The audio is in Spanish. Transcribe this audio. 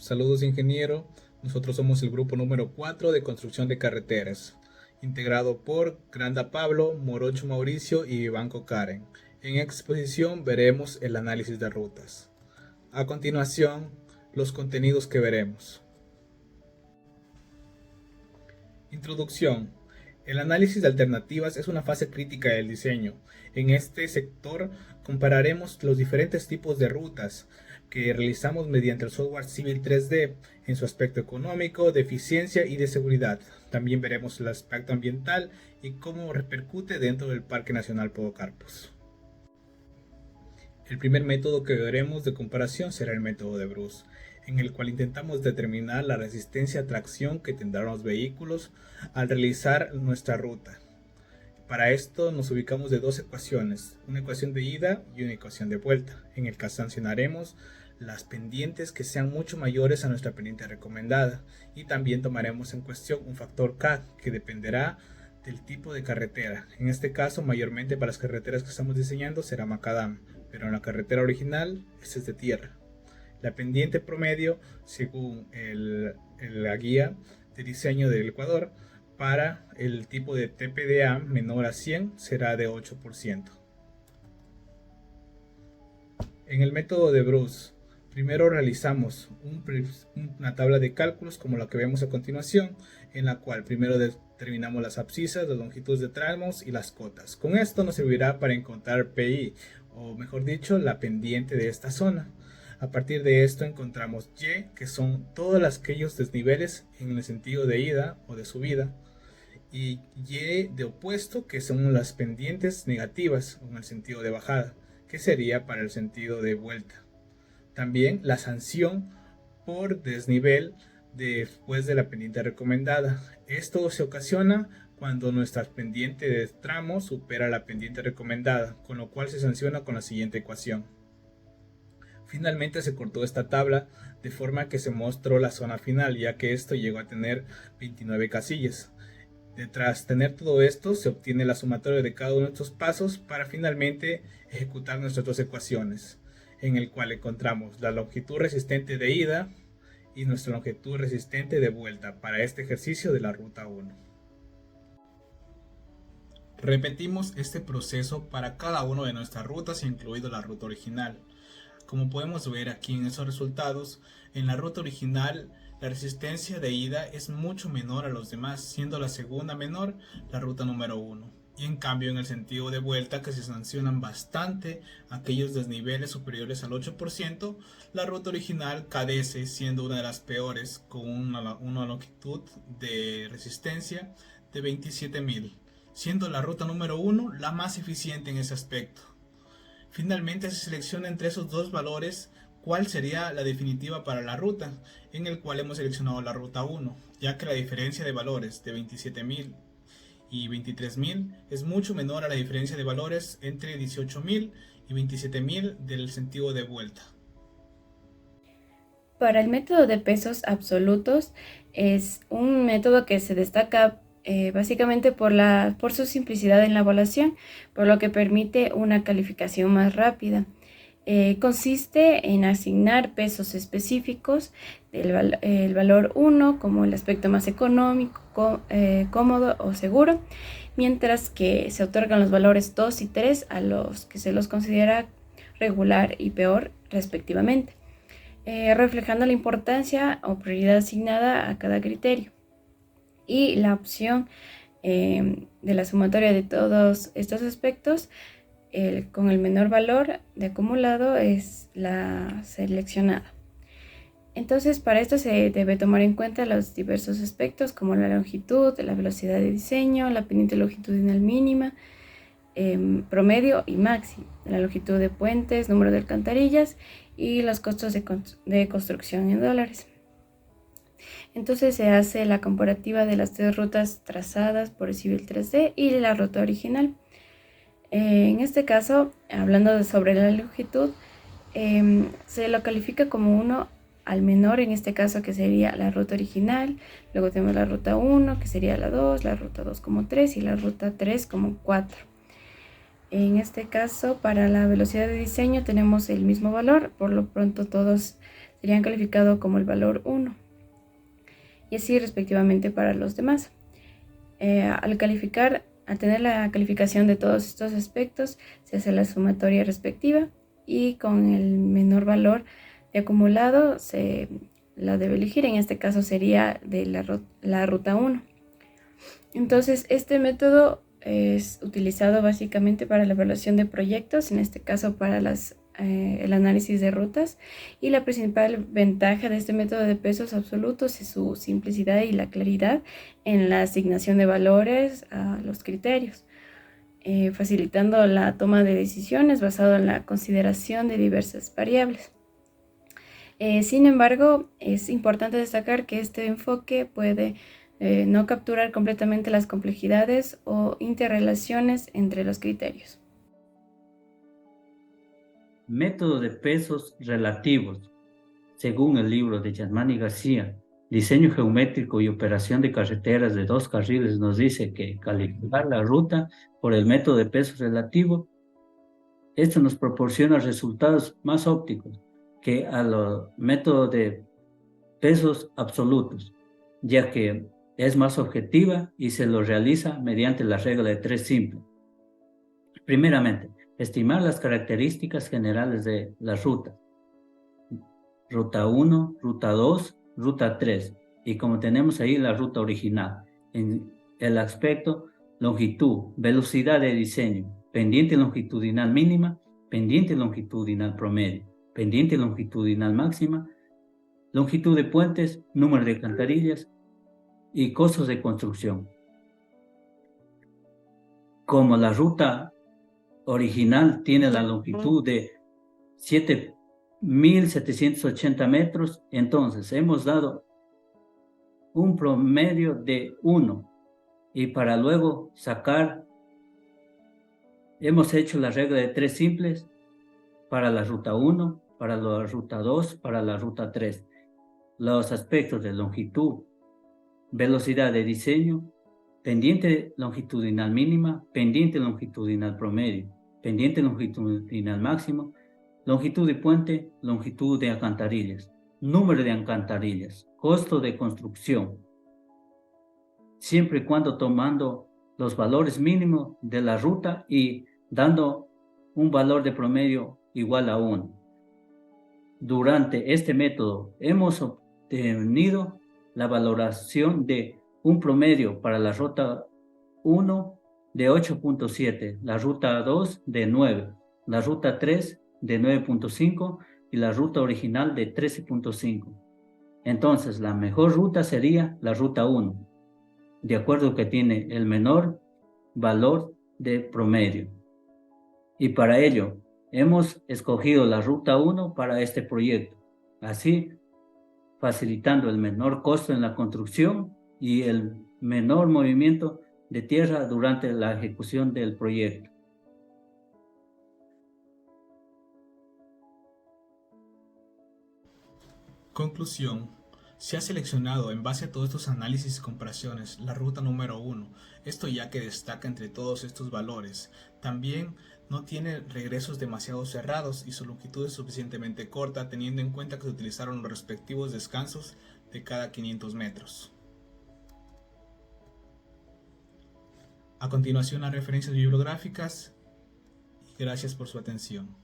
Saludos ingeniero, nosotros somos el grupo número 4 de construcción de carreteras, integrado por Granda Pablo, Morocho Mauricio y Vivanco Karen. En exposición veremos el análisis de rutas. A continuación, los contenidos que veremos. Introducción. El análisis de alternativas es una fase crítica del diseño. En este sector compararemos los diferentes tipos de rutas que realizamos mediante el software Civil 3D en su aspecto económico, de eficiencia y de seguridad. También veremos el aspecto ambiental y cómo repercute dentro del Parque Nacional Podocarpus. El primer método que veremos de comparación será el método de Bruce, en el cual intentamos determinar la resistencia a tracción que tendrán los vehículos al realizar nuestra ruta. Para esto nos ubicamos de dos ecuaciones, una ecuación de ida y una ecuación de vuelta, en el que sancionaremos las pendientes que sean mucho mayores a nuestra pendiente recomendada, y también tomaremos en cuestión un factor K que dependerá del tipo de carretera. En este caso, mayormente para las carreteras que estamos diseñando será macadam, pero en la carretera original este es de tierra. La pendiente promedio, según la guía de diseño del Ecuador, para el tipo de TPDA menor a 100 será de 8%. En el método de Bruce, primero realizamos una tabla de cálculos como la que vemos a continuación, en la cual primero determinamos las abscisas, las longitudes de tramos y las cotas. Con esto nos servirá para encontrar PI, o mejor dicho, la pendiente de esta zona. A partir de esto encontramos Y, que son todos aquellos desniveles en el sentido de ida o de subida, y Y de opuesto, que son las pendientes negativas en el sentido de bajada, que sería para el sentido de vuelta. También la sanción por desnivel después de la pendiente recomendada. Esto se ocasiona cuando nuestra pendiente de tramo supera la pendiente recomendada, con lo cual se sanciona con la siguiente ecuación. Finalmente se cortó esta tabla de forma que se mostró la zona final, ya que esto llegó a tener 29 casillas. Tras tener todo esto, se obtiene la sumatoria de cada uno de estos pasos para finalmente ejecutar nuestras dos ecuaciones, en el cual encontramos la longitud resistente de ida y nuestra longitud resistente de vuelta para este ejercicio de la ruta 1. Repetimos este proceso para cada una de nuestras rutas, incluido la ruta original. Como podemos ver aquí en esos resultados, en la ruta original la resistencia de ida es mucho menor a los demás, siendo la segunda menor la ruta número 1. Y en cambio en el sentido de vuelta, que se sancionan bastante aquellos desniveles superiores al 8%, la ruta original carece, siendo una de las peores, con una longitud de resistencia de 27.000, siendo la ruta número 1 la más eficiente en ese aspecto. Finalmente se selecciona entre esos dos valores cuál sería la definitiva para la ruta, en el cual hemos seleccionado la ruta 1, ya que la diferencia de valores de 27.000 y 23.000 es mucho menor a la diferencia de valores entre 18.000 y 27.000 del sentido de vuelta. Para el método de pesos absolutos es un método que se destaca básicamente por su simplicidad en la evaluación, por lo que permite una calificación más rápida. Consiste en asignar pesos específicos el valor 1 como el aspecto más económico, cómodo o seguro, mientras que se otorgan los valores 2 y 3 a los que se los considera regular y peor respectivamente, reflejando la importancia o prioridad asignada a cada criterio. Y la opción de la sumatoria de todos estos aspectos con el menor valor de acumulado es la seleccionada. Entonces, para esto se debe tomar en cuenta los diversos aspectos como la longitud, la velocidad de diseño, la pendiente longitudinal mínima, promedio y máximo, la longitud de puentes, número de alcantarillas y los costos de construcción en dólares. Entonces se hace la comparativa de las tres rutas trazadas por el Civil 3D y la ruta original. En este caso, hablando sobre la longitud, se lo califica como 1 al menor, en este caso que sería la ruta original. Luego tenemos la ruta 1, que sería la 2, la ruta 2 como 3 y la ruta 3 como 4. En este caso, para la velocidad de diseño tenemos el mismo valor, por lo pronto todos serían calificados como el valor 1 y así respectivamente para los demás. Al tener la calificación de todos estos aspectos, se hace la sumatoria respectiva y con el menor valor de acumulado se la debe elegir. En este caso sería de la ruta 1. Entonces, este método es utilizado básicamente para la evaluación de proyectos, en este caso para el análisis de rutas, y la principal ventaja de este método de pesos absolutos es su simplicidad y la claridad en la asignación de valores a los criterios, facilitando la toma de decisiones basado en la consideración de diversas variables. Sin embargo, es importante destacar que este enfoque puede no capturar completamente las complejidades o interrelaciones entre los criterios. Método de pesos relativos. Según el libro de Yasmani García, Diseño geométrico y operación de carreteras de 2 carriles, nos dice que calificar la ruta por el método de pesos relativo, esto nos proporciona resultados más ópticos que a los métodos de pesos absolutos, ya que es más objetiva y se lo realiza mediante la regla de 3 simple. Primeramente, estimar las características generales de las rutas. Ruta 1, ruta 2, ruta 3. Y como tenemos ahí la ruta original, en el aspecto longitud, velocidad de diseño, pendiente longitudinal mínima, pendiente longitudinal promedio, pendiente longitudinal máxima, longitud de puentes, número de alcantarillas y costos de construcción. Como la ruta original tiene la longitud de 7.780 metros, entonces hemos dado un promedio de 1 y para luego sacar, hemos hecho la regla de 3 simples para la ruta 1, para la ruta 2, para la ruta 3. Los aspectos de longitud, velocidad de diseño, pendiente longitudinal mínima, pendiente longitudinal promedio, pendiente longitudinal máximo, longitud de puente, longitud de alcantarillas, número de alcantarillas, costo de construcción, siempre y cuando tomando los valores mínimos de la ruta y dando un valor de promedio igual a 1. Durante este método hemos obtenido la valoración de un promedio para la ruta 1 de 8.7, la ruta 2 de 9, la ruta 3 de 9.5 y la ruta original de 13.5. Entonces, la mejor ruta sería la ruta 1, de acuerdo que tiene el menor valor de promedio. Y para ello, hemos escogido la ruta 1 para este proyecto, así facilitando el menor costo en la construcción y el menor movimiento de tierra durante la ejecución del proyecto. Conclusión. Se ha seleccionado en base a todos estos análisis y comparaciones la ruta número 1, esto ya que destaca entre todos estos valores. También no tiene regresos demasiado cerrados y su longitud es suficientemente corta, teniendo en cuenta que se utilizaron los respectivos descansos de cada 500 metros. A continuación, las referencias bibliográficas y gracias por su atención.